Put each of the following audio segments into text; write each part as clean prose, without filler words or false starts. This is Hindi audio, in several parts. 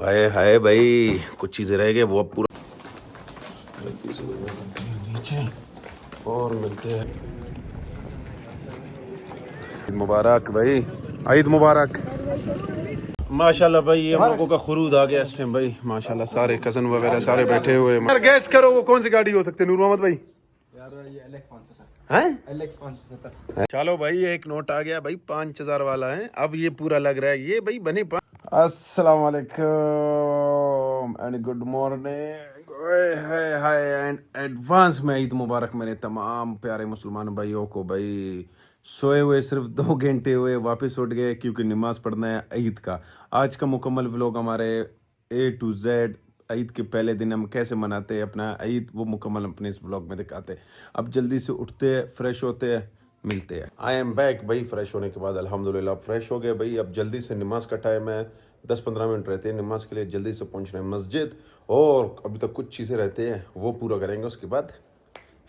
हाय हाय भाई, कुछ चीज़ें रह गए वो अब पूरा नीचे और मिलते हैं। ईद मुबारक भाई, ईद मुबारक। माशाल्लाह भाई, ये हम लोगों का खुरूद आ गया इस टाइम भाई। माशाल्लाह सारे कजन वगैरह सारे बैठे हुए हैं। गैस करो वो कौन सी गाड़ी हो सकती है नूर मोहम्मद भाई? यार ये LX570 हैं? LX570। चलो भाई, एक नोट आ गया भाई 5,000 वाला है। अब ये पूरा लग रहा है ये भाई बने। अस्सलाम वालेकुम and good morning, hi and advance में ईद मुबारक मेरे तमाम प्यारे मुसलमान भाइयों को। भाई सोए हुए सिर्फ 2 घंटे हुए, वापस उठ गए क्योंकि नमाज पढ़ना है ईद का। आज का मुकम्मल व्लॉग हमारे A to Z ईद के पहले दिन हम कैसे मनाते हैं अपना ईद, वो मुकम्मल अपने इस व्लॉग में दिखाते हैं। अब जल्दी से उठते हैं, फ्रेश होते हैं, मिलते हैं। आई एम बैक भाई, फ्रेश होने के बाद अल्हम्दुलिल्लाह फ्रेश हो गए भाई। अब जल्दी से नमाज का टाइम है, 10-15 मिनट रहते हैं नमाज के लिए। जल्दी से पहुंचना है मस्जिद और अभी तक कुछ चीज़ें रहते हैं वो पूरा करेंगे, उसके बाद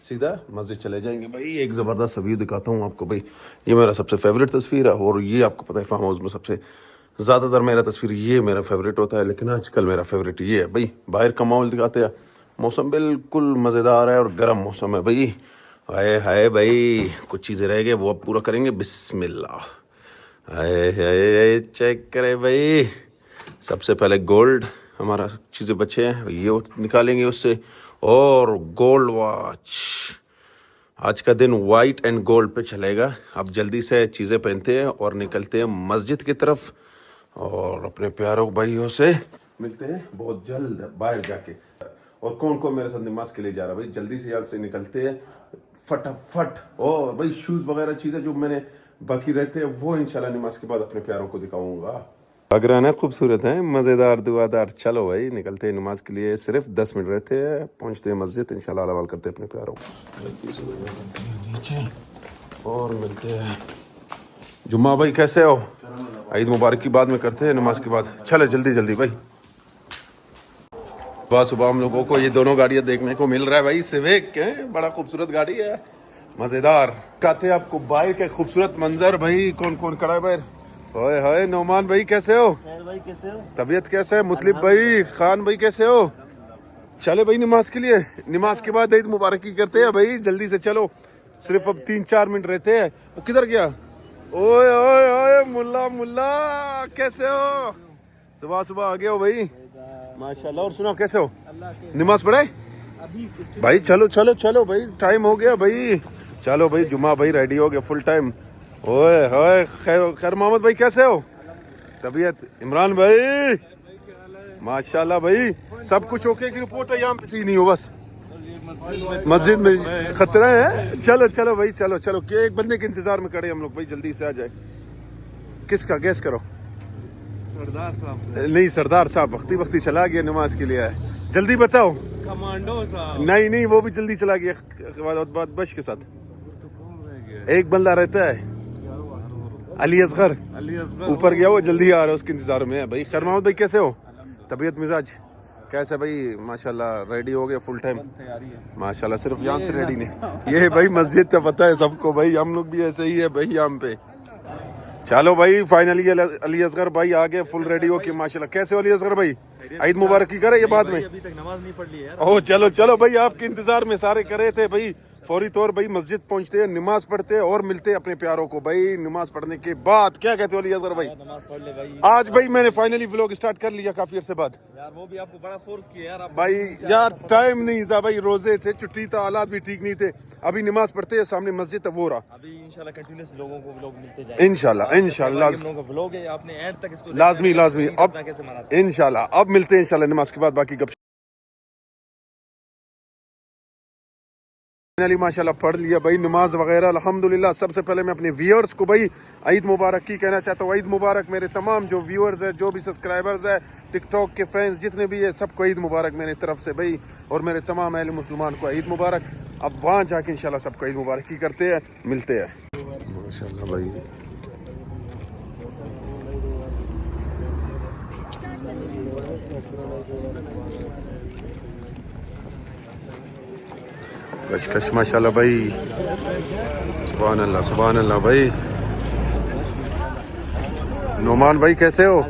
सीधा मस्जिद चले जाएंगे भाई। एक ज़बरदस्त व्यू दिखाता हूँ आपको भाई। ये मेरा सबसे फेवरेट तस्वीर है और ये आपको पता है फार्म हाउस में सबसे ज़्यादातर मेरा तस्वीर ये मेरा फेवरेट होता है, लेकिन आजकल मेरा फेवरेट ये है भाई। बाहर का माहौल दिखाते हैं, मौसम बिल्कुल मज़ेदार है और गर्म मौसम है भाई। हाय हाय भाई, कुछ चीज़ें रह गए वो अब पूरा करेंगे। बिस्मिल्लाह। हाय हाय, चेक करें भाई। सबसे पहले गोल्ड हमारा चीज़ें बचे हैं ये निकालेंगे उससे, और गोल्ड वॉच। आज का दिन वाइट एंड गोल्ड पे चलेगा। अब जल्दी से चीज़ें पहनते हैं और निकलते हैं मस्जिद की तरफ और अपने प्यारों भाइयों से मिलते हैं बहुत जल्द बाहर जाके। और कौन कौन मेरे साथ नमाज के लिए जा रहा है भाई, जल्दी से यहाँ से निकलते हैं फटाफट। और भाई शूज़ वगैरह चीज़ें जो मैंने बाकी रहते हैं वो इंशाल्लाह नमाज के बाद अपने प्यारों को दिखाऊंगा। अगर ना खूबसूरत है, मज़ेदार, दुआदार। चलो भाई निकलते हैं नमाज के लिए, सिर्फ 10 मिनट रहते हैं, पहुंचते हैं मस्जिद इंशाल्लाह। अलावाल करते हैं अपने प्यारों नीचे और मिलते हैं। जुम्मा भाई कैसे हो? ईद मुबारक की बाद में करते हैं नमाज के बाद। चले जल्दी जल्दी भाई। सुबह सुबह हम लोगों को ये दोनों गाड़ियां देखने को मिल रहा है भाई। सिविक है, बड़ा खूबसूरत गाड़ी है, मजेदार। कहते हैं आपको बाहर के खूबसूरत मंजर भाई। कौन कौन खड़ा है बाहर? हाय हाय, नौमान भाई कैसे हो? भाई कैसे हो? तबीयत कैसे है? मुतलिब भाई, खान भाई कैसे हो? चले भाई नमाज के लिए। नमाज के बाद ईद मुबारक की करते हैं भाई, जल्दी से चलो। सिर्फ अब 3-4 मिनट रहते हैं। वो किधर गया? ओए ओए ओए, मुल्ला मुल्ला कैसे हो? सुबह सुबह आ गए हो भाई, माशाल्लाह। और सुनाओ कैसे हो? नमाज पढ़े भाई? चलो चलो चलो भाई, टाइम हो गया भाई। चलो भाई, जुमा भाई रेडी हो गया फुल टाइम। ओए होए, खैर मोहम्मद भाई कैसे हो? तबीयत? इमरान भाई माशाल्लाह भाई, सब कुछ ओके की रिपोर्ट है? यहाँ पे सी नहीं हो बस मस्जिद में खतरा है। चलो चलो भाई, चलो चलो के एक बंदे के इंतजार में खड़े हम लोग भाई, जल्दी से आ जाए। किसका गैस करो? सरदार साहब। नहीं, सरदार साहब वक्ती वक्ती चला गया नमाज के लिए है। जल्दी बताओ। कमांडो साहब। नहीं नहीं, वो भी जल्दी चला गया बश के साथ। एक बंदा रहता है अली असगर, ऊपर गया, वो जल्दी आ रहा है, उसके इंतजार में है भाई। खैर मोहम्मद भाई कैसे हो? तबीयत मिजाज कैसे भाई? माशाल्लाह रेडी हो गए फुल टाइम माशाल्लाह। सिर्फ यहाँ से रेडी नहीं, ये भाई मस्जिद तो पता है सबको भाई, हम लोग भी ऐसे ही है भाई यहाँ पे। चलो भाई फाइनली अली असगर भाई आ गए फुल रेडी हो के माशाल्लाह। कैसे हो अली असगर भाई? ईद मुबारक की करे ये बाद में? अभी तक नमाज नहीं पढ़ ली यार। ओह चलो चलो भाई, आपके इंतजार में सारे करे थे भाई। फौरी तौर भाई मस्जिद पहुंचते हैं, नमाज पढ़ते हैं और मिलते हैं अपने प्यारों को भाई। नमाज पढ़ने के बाद क्या कहते हो अली असगर भाई? नमाज पढ़ ले भाई। आज भाई मैंने फाइनली व्लॉग स्टार्ट कर लिया काफी अरसे बाद यार वो भी आपको बड़ा फोर्स किया यार आप भाई। यार टाइम नहीं था भाई, रोजे थे, छुट्टी था, हालात भी ठीक नहीं थे। अभी नमाज पढ़ते हैं, सामने मस्जिद है वो रहा। अभी इंशाल्लाह कंटिन्यूअस लोगों को व्लॉग मिलते जाएंगे इंशाल्लाह इंशाल्लाह हम लोगों का व्लॉग है, आपने एंड तक इसको लाजमी लाजमी। अब कैसे मनाते इंशाल्लाह अब मिलते हैं इंशाल्लाह नमाज के बाद बाकी गप। फाइनली माशाल्लाह पढ़ लिया भाई नमाज वगैरह अल्हम्दुलिल्लाह। सबसे पहले मैं अपने व्यूअर्स को भाई ईद मुबारक की कहना चाहता हूँ। ईद मुबारक मेरे तमाम जो व्यूअर्स है, जो भी सब्सक्राइबर्स है, टिकटॉक के फ्रेंड्स जितने भी है, सबको ईद मुबारक मेरी तरफ से भाई। और मेरे तमाम अहले मुसलमान को ईद मुबारक। अब वहाँ जाके इंशाल्लाह सबको ईद मुबारक की करते हैं, मिलते हैं माशाल्लाह भाई। कशकश माशाल्लाह भाई, सुभान अल्लाह भाई। नोमान भाई कैसे हो?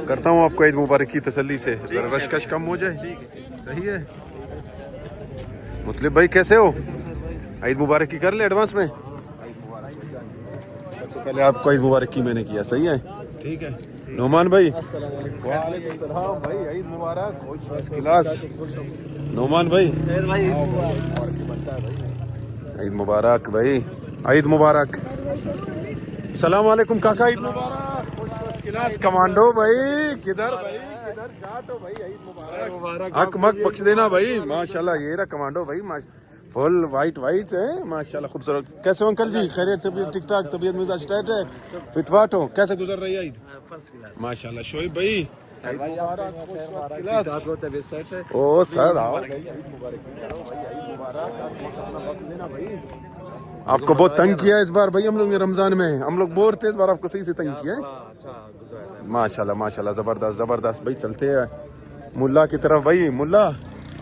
करता हूँ आपको ईद मुबारक की तसल्ली से, जरा रशकश कम हो जाए। सही है। मुतलिब भाई कैसे हो? ईद मुबारक की कर ले एडवांस में। सबसे पहले आपको ईद मुबारक की मैंने किया। सही है, ठीक है। नोमान भाई वालेकुम सलाम भाई, ईद मुबारक। First class. नोमान भाई ईद मुबारक भाई, ईद मुबारक। सलाम वालेकुम काका, ईद मुबारक। फर्स्ट क्लास कमांडो भाई, किधर भाई किधर शाट हो भाई, ईद मुबारक। हक मक बख्श देना भाई, माशाल्लाह। ये रहा कमांडो भाई, फुल वाइट वाइट है माशाल्लाह, खूबसूरत। कैसे हो अंकल जी? खैरियत? तबीयत ठीक ठाक? तबीयत मिजाज टाइट है? फिटवाट हो? कैसे गुजर रही है ईद? माशाल्लाह। शोएब भाई ओ सर आओ, आपको बहुत तंग किया इस बार भाई हम लोग ने रमजान में। हम लोग बोर थे इस बार, आपको सही से तंग किया है। माशाल्लाह माशाल्लाह, जबरदस्त जबरदस्त भाई। चलते हैं मुल्ला की तरफ भाई। मुल्ला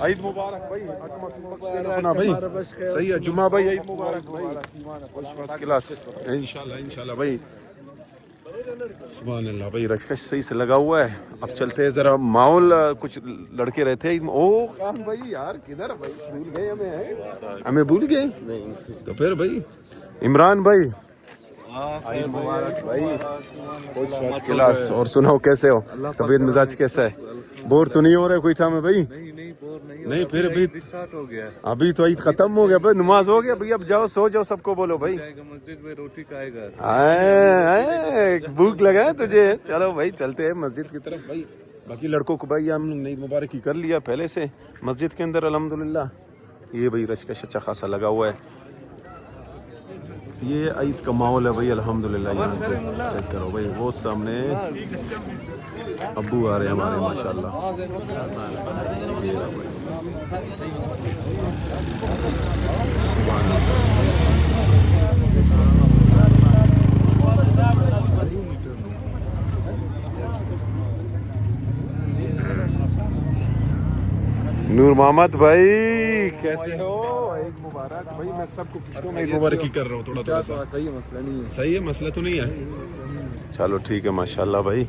ईद मुबारक भाई, अपना भाई। सही है जुम्मा भाई, ईद मुबारक भाई। फर्स्ट क्लास इंशाल्लाह इंशाल्लाह भाई। सुभान अल्लाह भाई, रशकश सही से लगा हुआ है। अब चलते हैं जरा माहौल, कुछ लड़के रहते हैं। ओ खान भाई यार किधर भाई, भूल गए हमें? हमें भूल गए? नहीं तो फिर भाई इमरान भाई ईद मुबारक भाई, फर्स्ट क्लास। और सुनाओ कैसे हो? तबीयत मिजाज कैसा है? बोर तो नहीं हो रहे कोई में भाई? नहीं फिर भी हो गया। अभी तो ईद खत्म हो गया भाई, नमाज हो गया भाई। अब जाओ सो जाओ, सबको बोलो भाई मस्जिद में रोटी खाएगा। भूख लगा है तुझे? चलो भाई चलते हैं मस्जिद की तरफ भाई। बाकी लड़कों को भाई हम ईद मुबारक की कर लिया पहले से मस्जिद के अंदर अल्हम्दुलिल्लाह। ये भाई रशकश अच्छा खासा लगा हुआ है। ये ईद का माहौल है भाई अल्हम्दुलिल्लाह। यहाँ पे चेक करो भाई, वो सामने अब्बू आ रहे हैं हमारे माशाल्लाह। ये रहा भाई। नूर मोहम्मद भाई कैसे हो? ईद मुबारक भाई। मैं सबको ईद मुबारक ही कर रहा हूँ। थोड़ा सा सही है, मसला नहीं है। सही है, मसला तो नहीं है। चलो ठीक है माशाल्लाह भाई।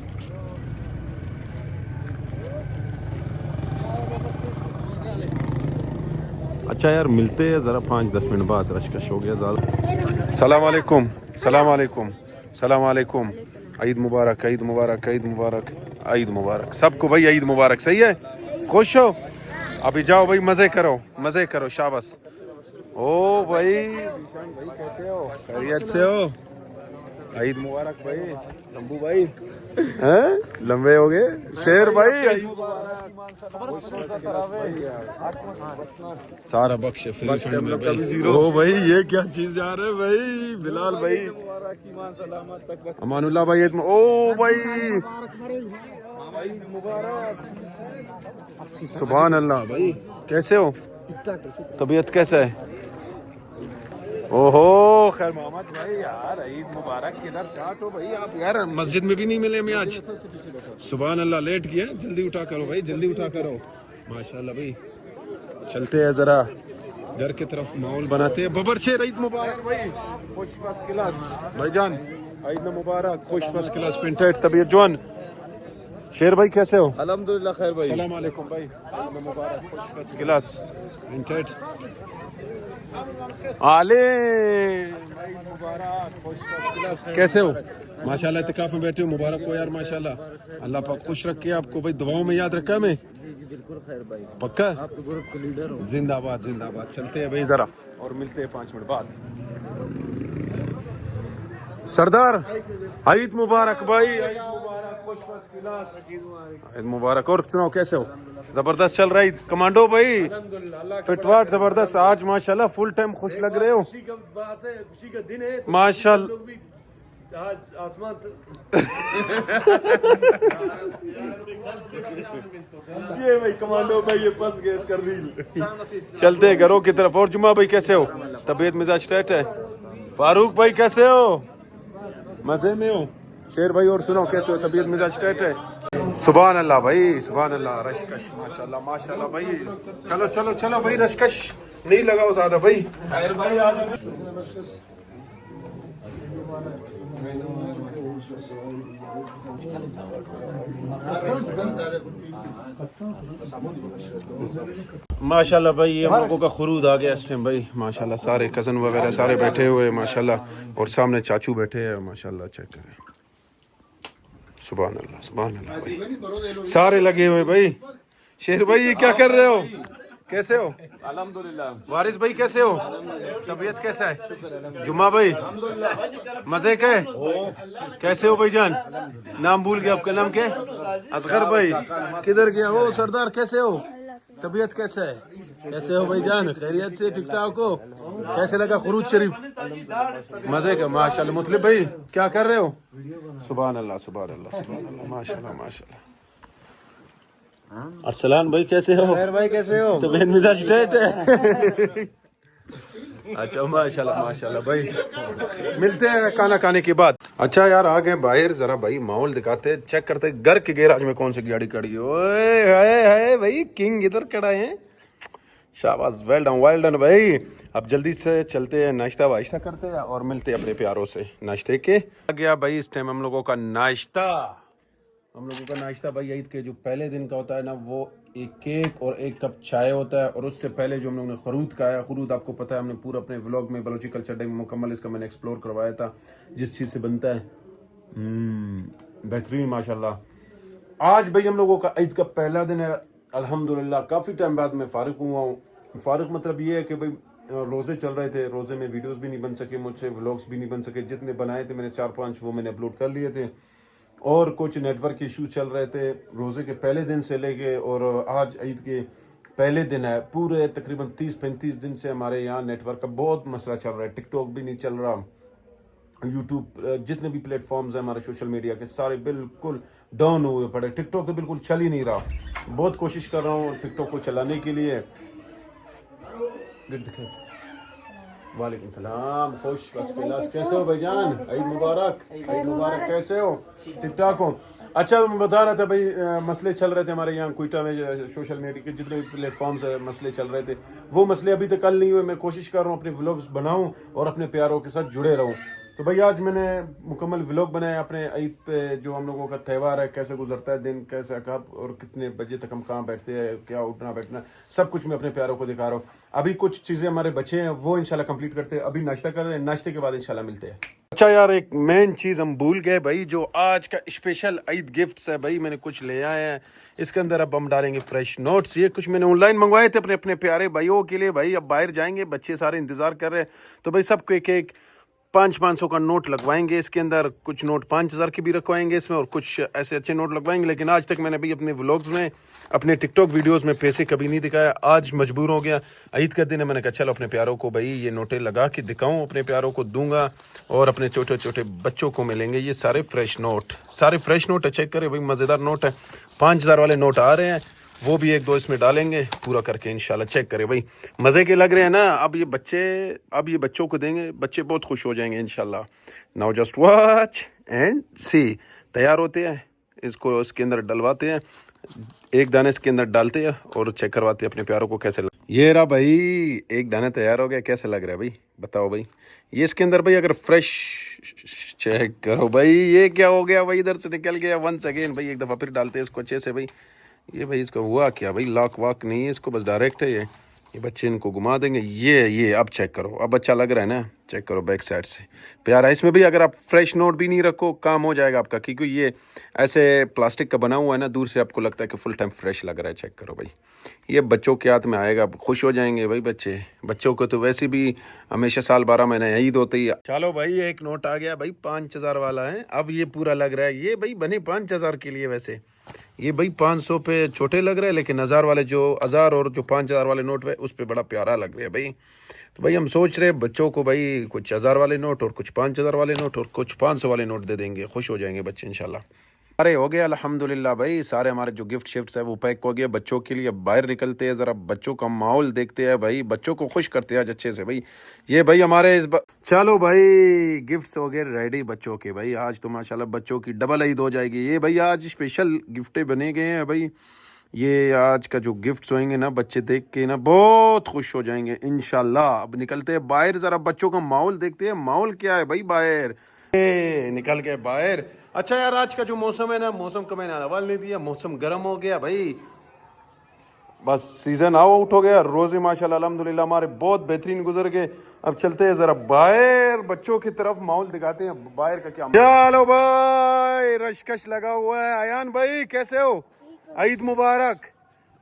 अच्छा यार मिलते हैं ज़रा 5-10 मिनट बाद, रशकश हो गया ज़्यादा। सलाम वालेकुम, सलाम वालेकुम, सलाम वालेकुम। ईद मुबारक, ईद मुबारक, ईद मुबारक, ईद मुबारक सबको भाई। ईद मुबारक। सही है, खुश हो? अभी जाओ भाई मज़े करो, मज़े करो, शाबाश। ओ भाई कैसे हो? खैरियत से हो? ईद मुबारक भाई। लंबू भाई हैं लंबे हो गए। शेर भाई सारा बख्श फ्री फंड में भाई। ओ भाई ये क्या चीज जा रहे है भाई? बिलाल भाई, अमानुल्लाह भाई। ओ भाई सुभान अल्लाह भाई, कैसे हो? तबीयत कैसा है? ओहो खैर मोहम्मद भाई यार ईद मुबारक। किधर शाट हो भाई आप यार? मस्जिद में भी नहीं मिले हमें आज। सुभान अल्लाह, लेट किया। जल्दी उठा करो भाई, जल्दी उठा करो। माशाल्लाह भाई। चलते हैं जरा घर की तरफ, माहौल बनाते हैं। बबर शेर ईद मुबारक भाई, खुश फर्स्ट क्लास भाईजान। ईद मुबारक, खुश फर्स्ट क्लास। पिंटेड तबीयत जवान। शेर भाई कैसे हो? अल्हम्दुलिल्लाह खैर भाई। सलाम वालेकुम भाई, ईद मुबारक, खुश फर्स्ट क्लास। पिंटेड आले कैसे हो? माशाल्लाह इत्तिकाफ में बैठे हो, मुबारक हो यार माशाल्लाह। अल्लाह पाक खुश रखे आपको भाई, दुआओं में याद रखा मैं। बिल्कुल खैर भाई, पक्का? आप तो ग्रुप के लीडर हो। जिंदाबाद जिंदाबाद। चलते हैं भाई जरा और मिलते हैं 5 मिनट बाद। सरदार ईद मुबारक भाई, ईद मुबारक, खुश फर्स्ट क्लास, ईद मुबारक। और सुनाओ कैसे हो? जबरदस्त चल रहा है कमांडो भाई, फिटवाट जबरदस्त। आज माशाल्लाह फुल टाइम खुश लग रहे हो। खुशी का बात है, खुशी का दिन है माशाल्लाह। आज आसमान ये भाई कमांडो भाई, ये फंस गए इसका रील। चलते हैं घरों की तरफ। और जुम्मा भाई कैसे हो? तबीयत मिजाज टाइट है? फारूक भाई कैसे हो? मजे में हो? शेर भाई और सुनो कैसे हो? तबीयत मिजाज टाइट है? सुभान अल्लाह भाई, सुभान अल्लाह। रशकश माशाल्लाह माशाल्लाह भाई। चलो चलो चलो भाई, रशकश नहीं लगाओ ज्यादा भाई। खैर भाई आज माशाल्लाह भाई ये हम लोगों का खुरूद आ गया इस टाइम भाई माशाल्लाह सारे कज़न वगैरह सारे बैठे हुए माशाल्लाह और सामने चाचू बैठे हैं माशाल्लाह चेक करें सुभान अल्लाह भाई। सारे लगे हुए भाई। शेर भाई ये क्या कर रहे हो कैसे हो अल्हम्दुलिल्लाह। वारिस भाई कैसे हो तबीयत कैसा है जुम्मा भाई मजे के कैसे हो भाईजान नाम भूल गया आपका नाम क्या असगर भाई किधर गया हो सरदार कैसे हो तबीयत कैसा है कैसे हो भाईजान खैरियत से ठीक ठाक हो कैसे लगा खुरूज शरीफ मजे का माशाल्लाह मुतलिब भाई क्या कर रहे हो सुभान अल्लाह सुभान अल्लाह सुभान अल्लाह माशाल्लाह माशाल्लाह अरसलान भाई कैसे हो भाई कैसे हो? सुबह मिजाज टाइट है अच्छा माशाल्लाह माशाल्लाह भाई मिलते हैं खाना खाने के बाद। अच्छा यार आ गए बाहर जरा भाई माहौल दिखाते हैं चेक करते हैं घर के गैराज में कौन सी गाड़ी खड़ी है ओए हाय हाय भाई किंग इधर खड़ा है शाबाश वेल डन भाई। अब जल्दी से चलते हैं नाश्ता वाश्ता करते हैं और मिलते हैं अपने प्यारों से नाश्ते के आ गया भाई इस टाइम हम लोगों का नाश्ता भाई ईद के जो पहले दिन का होता है ना वो एक केक और एक कप चाय होता है और उससे पहले जो हम लोगों ने खरूद खाया खरूद आपको पता है हमने पूरा अपने व्लॉग में बलोची कल्चर डे में मुकम्मल इसका मैंने एक्सप्लोर करवाया था जिस चीज़ से बनता है बेहतरीन माशाल्लाह। आज भाई हम लोगों का ईद का पहला दिन है अल्हम्दुलिल्लाह काफ़ी टाइम बाद मैं फारिग हुआ हूँ। फारिग मतलब ये है कि भाई रोज़े चल रहे थे रोज़े में वीडियोस भी नहीं बन सके मुझसे व्लॉग्स भी नहीं बन सके जितने बनाए थे मैंने 4-5 वो मैंने अपलोड कर लिए थे और कुछ नेटवर्क इशू चल रहे थे रोज़े के पहले दिन से लेके और आज ईद के पहले दिन है पूरे तकरीबन 30-35 दिन से हमारे यहाँ नेटवर्क का बहुत मसला चल रहा है। टिकटॉक भी नहीं चल रहा यूट्यूब जितने भी प्लेटफॉर्म्स हैं हमारे सोशल मीडिया के सारे बिल्कुल डाउन हुए पड़े। टिकटॉक तो बिल्कुल चल ही नहीं रहा। बहुत कोशिश कर रहा हूँ टिकटॉक को चलाने के लिए। वालेकुम सलाम खुश कैसे हो भाईजान ईद मुबारक कैसे हो ठीक ठाक हो। अच्छा मैं बता रहा था भाई मसले चल रहे थे हमारे यहाँ क्विटा में सोशल मीडिया के जितने भी प्लेटफॉर्म्स है मसले चल रहे थे वो मसले अभी तक हल नहीं हुए। मैं कोशिश कर रहा हूँ अपने व्लॉग्स बनाऊँ और अपने प्यारों के साथ जुड़े रहूँ। तो भाई आज मैंने मुकम्मल व्लॉग बनाया अपने ईद पे जो हम लोगों का त्यौहार है कैसे गुजरता है दिन कैसे कब और कितने बजे तक हम कहाँ बैठते हैं क्या उठना बैठना सब कुछ मैं अपने प्यारों को दिखा रहा हूँ। अभी कुछ चीज़ें हमारे बचे हैं वो इंशाल्लाह कंप्लीट करते हैं। अभी नाश्ता कर रहे हैं नाश्ते के बाद इंशाल्लाह मिलते हैं। अच्छा यार एक मेन चीज़ हम भूल गए भाई जो आज का स्पेशल ईद गिफ्ट्स है भाई मैंने कुछ ले आए हैं इसके अंदर अब हम डालेंगे फ्रेश नोट्स। ये कुछ मैंने ऑनलाइन मंगवाए थे अपने अपने प्यारे भाइयों के लिए भाई अब बाहर जाएंगे बच्चे सारे इंतजार कर रहे हैं तो भाई सबको एक एक 500 का नोट लगवाएंगे इसके अंदर कुछ नोट 5000 के भी रखवाएंगे इसमें और कुछ ऐसे अच्छे नोट लगवाएंगे। लेकिन आज तक मैंने भी अपने व्लॉग्स में अपने टिकटॉक वीडियोस में पैसे कभी नहीं दिखाया। आज मजबूर हो गया ईद का दिन है मैंने कहा चलो अपने प्यारों को भाई ये नोटें लगा के दिखाऊं अपने प्यारों को दूंगा और अपने छोटे छोटे बच्चों को मिलेंगे ये सारे फ्रेश नोट है। चेक करें भाई मज़ेदार नोट है 5000 वाले नोट आ रहे हैं वो भी एक दो इसमें डालेंगे पूरा करके इंशाल्लाह। चेक करें भाई मज़े के लग रहे हैं ना। अब ये बच्चों को देंगे बच्चे बहुत खुश हो जाएंगे इंशाल्लाह। नाउ जस्ट वॉच एंड सी तैयार होते हैं इसको इसके अंदर डलवाते हैं एक दाने इसके अंदर डालते हैं और चेक करवाते हैं अपने प्यारों को कैसे ये रहा भाई एक दाना तैयार हो गया कैसे लग रहा है भाई बताओ भाई। ये इसके अंदर भाई अगर फ्रेश चेक करो भाई ये क्या हो गया भाई इधर से निकल गया वंस अगेन भाई एक दफ़ा फिर डालते हैं इसको अच्छे से भाई। ये भाई इसका हुआ क्या भाई लॉक वाक नहीं है इसको बस डायरेक्ट है ये बच्चे इनको घुमा देंगे ये अब चेक करो अब अच्छा लग रहा है ना। चेक करो बैक साइड से प्यारा इसमें भी अगर आप फ्रेश नोट भी नहीं रखो काम हो जाएगा आपका क्योंकि ये ऐसे प्लास्टिक का बना हुआ है ना दूर से आपको लगता है कि फुल टाइम फ्रेश लग रहा है। चेक करो भाई ये बच्चों के हाथ में आएगा खुश हो जाएंगे भाई बच्चों को तो वैसे भी हमेशा साल 12 महीने ईद होती है। चलो भाई एक नोट आ गया भाई 5000 वाला है अब ये पूरा लग रहा है ये भाई बने 5000 के लिए वैसे ये भाई 500 पे छोटे लग रहे हैं लेकिन 1000 वाले जो 1000 और जो 5000 वाले नोट है उस पे बड़ा प्यारा लग रहा है भाई। तो भाई हम सोच रहे हैं बच्चों को भाई कुछ 1000 वाले नोट और कुछ 5000 वाले नोट और कुछ 500 वाले नोट दे देंगे खुश हो जाएंगे बच्चे इंशाल्लाह। अरे हो गया अल्हम्दुलिल्लाह भाई सारे हमारे जो गिफ्ट शिफ्ट्स है वो पैक हो गया बच्चों के लिए। बाहर निकलते हैं ज़रा बच्चों का माहौल देखते हैं भाई बच्चों को खुश करते हैं आज अच्छे से भाई। ये भाई हमारे चलो भाई गिफ्ट्स हो गए रेडी बच्चों के भाई आज तो माशाल्लाह बच्चों की डबल ईद हो जाएगी। ये भाई आज स्पेशल गिफ्टें बने गए हैं भाई ये आज का जो गिफ्ट्स होंगे ना बच्चे देख के ना बहुत खुश हो जाएंगे इंशाल्लाह। अब निकलते हैं बाहर ज़रा बच्चों का माहौल देखते हैं माहौल क्या है भाई बाहर निकल गए बाहर। अच्छा यार, आज का जो मौसम है ना, मौसम का मैंने हवाल नहीं दिया, मौसम गर्म हो गया भाई। बस सीजन आउट हो गया। रोजे माशाल्लाह अल्हम्दुलिल्लाह हमारे बहुत बेहतरीन गुजर गए। अब चलते हैं जरा बाहर, बच्चों की तरफ माहौल दिखाते हैं बाहर का क्या। चलो भाई, रशकश लगा हुआ है। अयान भाई कैसे हो? ईद मुबारक,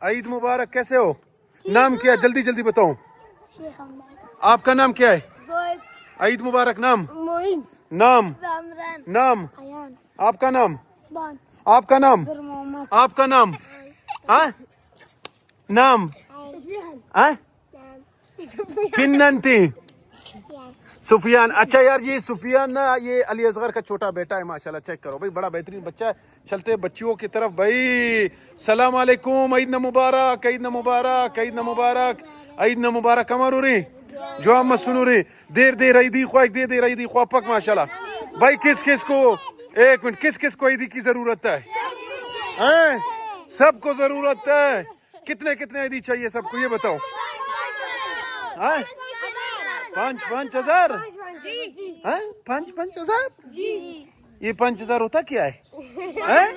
ईद मुबारक। कैसे हो? नाम क्या है? जल्दी जल्दी बताओ। आपका नाम क्या है? ईद मुबारक। नाम? नाम? नाम? आपका नाम? आपका नाम? आपका नाम? हाँ, नाम? हाँ, किन्नती सुफियान। अच्छा यार, ये सुफियान ना, ये अली असगर का छोटा बेटा है माशाल्लाह। चेक करो भाई, बड़ा बेहतरीन बच्चा है। चलते हैं बच्चियों की तरफ भाई। सलाम अलैकुम, ईद न मुबारक, ईद न मुबारक, ईद न मुबारक, ईद न मुबारक। कमरुरी जो हम सुनुरी देर देर ईदी ख्वाह, दे देर ईदी ख्वाह पक माशाल्लाह भाई। किस किस को, एक मिनट, किस किस को ईदी की जरूरत है? हैं? सबको जरूरत है। कितने कितने ईदी चाहिए सबको, ये बताओ। हैं? 5,000? हैं? 5,000? ये 5,000 होता क्या है? हैं?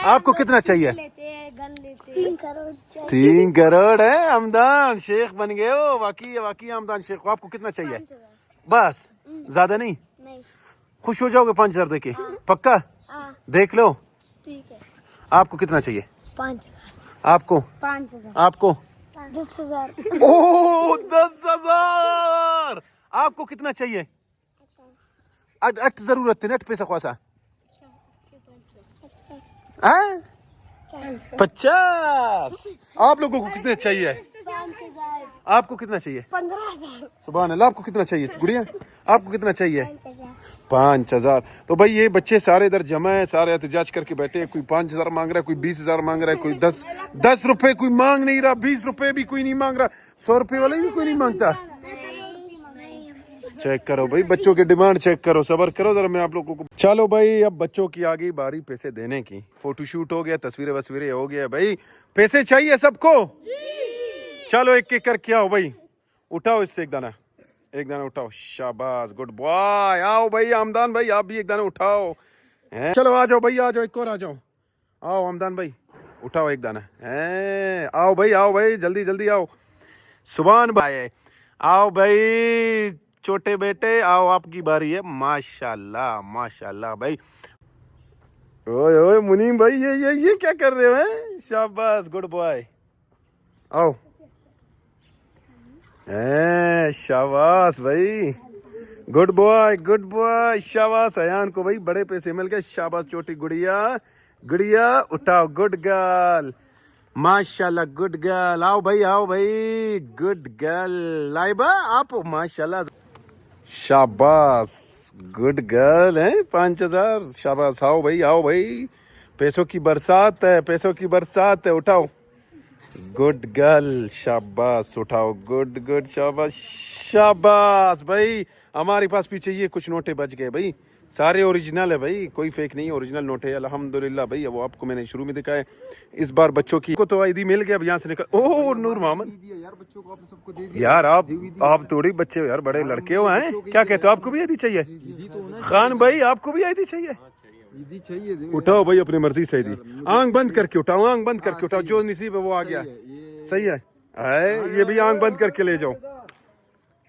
आपको कितना चाहिए? 3 करोड़ है। हमदान शेख बन गए हो, वाकई वाकई हमदान शेख हो। आपको कितना चाहिए? बस, ज्यादा नहीं? खुश हो जाओगे 5,000 देके? पक्का? देख लो। आपको कितना चाहिए? 5,000। आपको? 5,000। आपको? 10,000। ओह, 10,000। आपको कितना चाहिए? अट जरूरत है, नेट पैसा ख्वासा। 50। आप लोगों को कितने चाहिए? 5,000। आपको कितना चाहिए? 15,000। सुभान अल्लाह। आपको कितना चाहिए गुड़िया? आपको कितना चाहिए? 5,000। तो भाई ये बच्चे सारे इधर जमा है, सारे एहतजाज करके बैठे हैं। कोई 5,000 मांग रहा है, कोई 20,000 मांग रहा है, कोई 10 रुपए कोई मांग नहीं रहा, 20 रुपए भी कोई नहीं मांग रहा, 100 रुपए वाले भी कोई नहीं मांगता। चेक करो भाई, बच्चों की डिमांड चेक करो। सबर करो जरा, मैं आप लोगों को। चलो भाई, अब बच्चों की आ गई बारी पैसे देने की। फोटोशूट हो गया, तस्वीरें वस्वीरें हो गया भाई। पैसे चाहिए सबको? चलो एक एक करके आओ भाई। उठाओ इससे एक दाना, एक दाना उठाओ। शाबाश, गुड बॉय। आओ भाई हमदान भाई, आप भी एक दाना उठाओ। हैं? चलो आ जाओ भाई, आ जाओ, एक और आ जाओ। आओ हमदान भाई, उठाओ एक दाना। हैं? आओ भाई, आओ भाई, जल्दी जल्दी आओ। सुभान भाई, आओ भाई छोटे बेटे, आओ, आपकी बारी है। माशाल्लाह माशाल्लाह भाई। ओए ओए मुनीम भाई, ये क्या कर रहे हो? हैं? शाबाश, गुड बॉय। आओ। शाबाश भाई, गुड बॉय, गुड बॉय। शाबाश अयान को भाई बड़े पैसे मिल गए। शाबाश छोटी गुड़िया, गुड़िया उठाओ। गुड गर्ल, माशाल्लाह, गुड गर्ल। आओ भाई, आओ भाई, गुड गर्ल। लाइबा आप, माशाल्लाह, शाबाश, गुड गर्ल है। 5,000। शाबाश। आओ भाई, आओ भाई, पैसों की बरसात है, पैसों की बरसात है। उठाओ। गुड गर्ल, शाबाश, उठाओ। गुड गुड, शाबाश शाबाश भाई। हमारे पास पीछे ये कुछ नोटे बच गए भाई, सारे ओरिजिनल है भाई, कोई फेक नहीं, ओरिजिनल नोट है अल्हम्दुलिल्लाह भाई। वो आपको मैंने शुरू में दिखाया। इस बार बच्चों की को तो ईदी मिल गया। अब यहाँ से निकल। ओह नूर मोहम्मद यार, बच्चों को आपने सबको दे दिया यार। आप थोड़ी बच्चे हो यार, बड़े लड़के हो। हैं? क्या कहते हो? आपको भी ईदी चाहिए? खान भाई आपको भी ईदी चाहिए? ईदी चाहिए। उठाओ भाई अपनी मर्जी से ईदी। आंख बंद करके उठाओ, आंख बंद करके उठाओ। जो नसीब है वो आ गया। सही है। ये भी आंख बंद करके ले जाओ।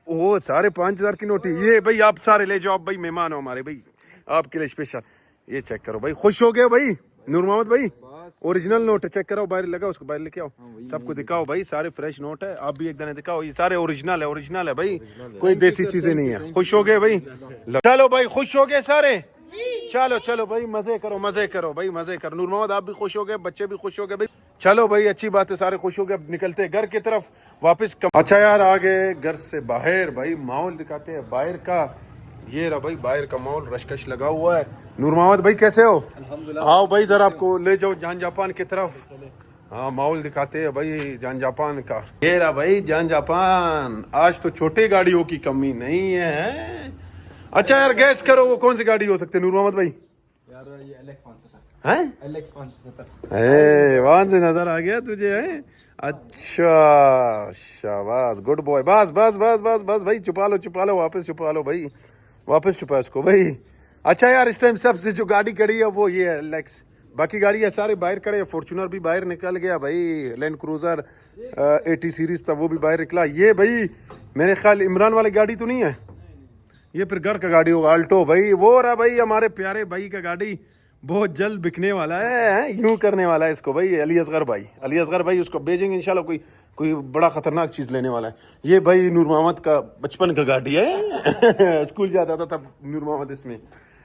ओह सारे 5,000 की नोटी। ये भाई आप सारे ले जाओ। आप भाई मेहमान हो हमारे भाई, आपके लिए स्पेशल। ये चेक करो भाई, खुश हो गए भाई नूर मोहम्मद भाई? ओरिजिनल नोट है, चेक करो। बाहर लगा, उसको बाहर लेके आओ, सबको दिखाओ भाई। सारे फ्रेश नोट है। आप भी एक दाने दिखाओ। ये सारे ओरिजिनल है, ओरिजिनल है भाई, कोई देसी चीजें नहीं है। खुश हो गए भाई? चलो भाई, खुश हो गए सारे? चलो चलो भाई, मजे करो, मजे करो भाई, मजे करो। नूर मोहम्मद आप भी खुश हो गए, बच्चे भी खुश हो गए भाई। चलो भाई, अच्छी बात है, सारे खुश हो गए। अब निकलते हैं घर की तरफ वापस। अच्छा यार, आ गए घर से बाहर भाई, माहौल दिखाते हैं बाहर का। ये रहा भाई बाहर का माहौल, रशकश लगा हुआ है। नूर मोहम्मद भाई कैसे हो? आओ भाई जरा, आपको ले जाओ जान जापान की तरफ। हाँ, माहौल दिखाते हैं भाई जान जापान का। ये रहा भाई जान जापान। आज तो छोटे गाड़ियों की कमी नहीं है। अच्छा यार, गैस करो वो कौन सी गाड़ी हो सकती है नूर मोहम्मद भाई? यार ये LX570 हैं? LX570। वहां से नजर आ गया तुझे? है अच्छा, शाबाश, गुड बॉय। बस बस बस बस बस भाई, छुपा लो छुपा लो, वापस छुपा लो भाई, वापस छुपा इसको भाई। अच्छा यार इस टाइम सबसे जो गाड़ी खड़ी है वो ये है लेक्स, बाकी गाड़ी है सारे बाहर खड़े हैं। फॉर्च्यूनर भी बाहर निकल गया भाई, लैंड क्रूजर 80 सीरीज था वो भी बाहर निकला। ये भाई मेरे ख्याल इमरान वाली गाड़ी तो नहीं है, ये फिर घर का गाड़ी होगा, अल्टो भाई। वो रहा भाई हमारे प्यारे भाई का गाड़ी, बहुत जल्द बिकने वाला है, यूं करने वाला है इसको भाई अली असगर भाई। अली असगर भाई उसको भेजेंगे इंशाल्लाह, कोई कोई बड़ा खतरनाक चीज़ लेने वाला है। ये भाई नूर मोहम्मद का बचपन का गाड़ी है स्कूल जाता था तब नूर मोहम्मद इसमें।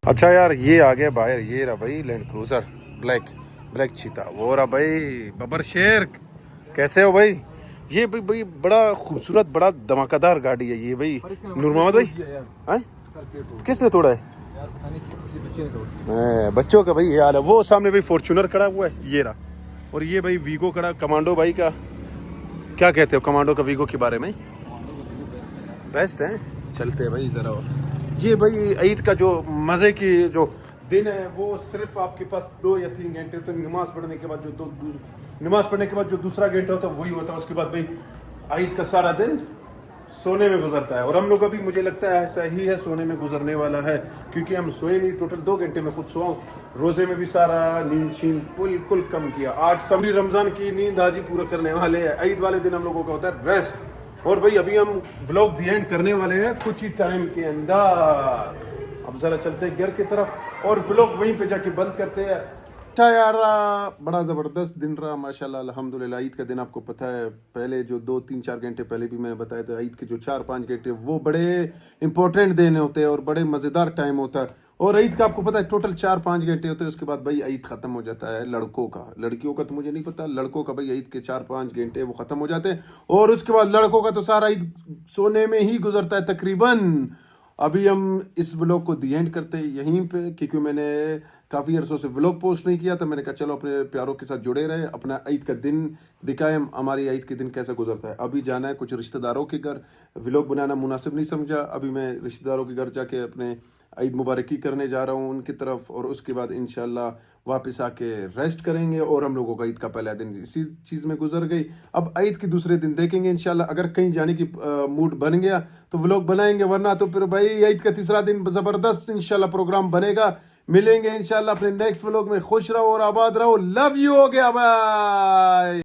अच्छा यार ये आ गया बाहर, ये रहा भाई लैंड क्रूजर ब्लैक, ब्लैक चीता। वो रहा भाई बबर शेर, कैसे हो भाई? ये भाई बड़ा खूबसूरत बड़ा धमाकेदार गाड़ी है ये भाई नूर मोहम्मद भाई। हैं? किसने तोड़ा है? बच्चों का भाई ये हाल है। वो सामने भाई फॉर्च्यूनर खड़ा हुआ है ये रहा, और ये भाई वीगो खड़ा, कमांडो भाई का क्या कहते हो कमांडो का वीगो के बारे में? बेस्ट है, चलते हैं भाई जरा। और ये भाई ईद का जो मज़े की जो दिन है वो सिर्फ आपके पास 2 या 3 घंटे, तो नमाज पढ़ने के बाद जो नमाज पढ़ने के बाद जो दूसरा घंटा होता है वही होता है। उसके बाद भाई ईद का सारा दिन सोने में गुजरता है, और हम लोग अभी मुझे लगता है ऐसा ही है, सोने में गुजरने वाला है, क्योंकि हम सोए नहीं। टोटल 2 घंटे में खुद सोआ, रोजे में भी सारा नींद शीन बिल्कुल कम किया। आज समरी रमजान की नींद आज ही पूरा करने वाले हैं। ईद वाले दिन हम लोगों का होता है रेस्ट, और भाई अभी हम व्लॉग दी एंड करने वाले हैं कुछ ही टाइम के अंदर। अब जरा चलते हैं घर की तरफ और व्लॉग वहीं पे जाके बंद करते हैं। अच्छा यार बड़ा ज़बरदस्त दिन रहा माशाल्लाह अल्हम्दुलिल्लाह। ईद का दिन आपको पता है, पहले जो 2-3-4 घंटे पहले भी मैंने बताया था, ईद के जो 4-5 घंटे वो बड़े इंपॉर्टेंट दिन होते हैं और बड़े मज़ेदार टाइम होता है। और ईद का आपको पता है टोटल 4-5 घंटे होते हैं, उसके बाद भाई ईद ख़त्म हो जाता है लड़कों का। लड़कियों का तो मुझे नहीं पता, लड़कों का भाई ईद के 4-5 घंटे वो ख़त्म हो जाते हैं, और उसके बाद लड़कों का तो सारा ईद सोने में ही गुजरता है तकरीबन। अभी हम इस व्लॉग को दी एंड करते हैं यहीं पे, क्योंकि मैंने काफ़ी अरसों से व्लॉग पोस्ट नहीं किया, तो मैंने कहा चलो अपने प्यारों के साथ जुड़े रहे, अपना ईद का दिन दिखाएं, हमारी ईद के दिन कैसा गुजरता है। अभी जाना है कुछ रिश्तेदारों के घर, व्लॉग बनाना मुनासिब नहीं समझा। अभी मैं रिश्तेदारों के घर जाके अपने ईद मुबारकी करने जा रहा हूँ उनकी तरफ, और उसके बाद इंशाल्लाह वापस आके रेस्ट करेंगे। और हम लोगों का ईद का पहला दिन इसी चीज़ में गुजर गई। अब ईद के दूसरे दिन देखेंगे इंशाल्लाह, अगर कहीं जाने की मूड बन गया तो व्लॉग बनाएंगे, वरना तो फिर भाई ईद का तीसरा दिन ज़बरदस्त इंशाल्लाह प्रोग्राम बनेगा। मिलेंगे इंशाल्लाह अपने नेक्स्ट व्लॉग में। खुश रहो और आबाद रहो, लव यू, हो गया, बाय।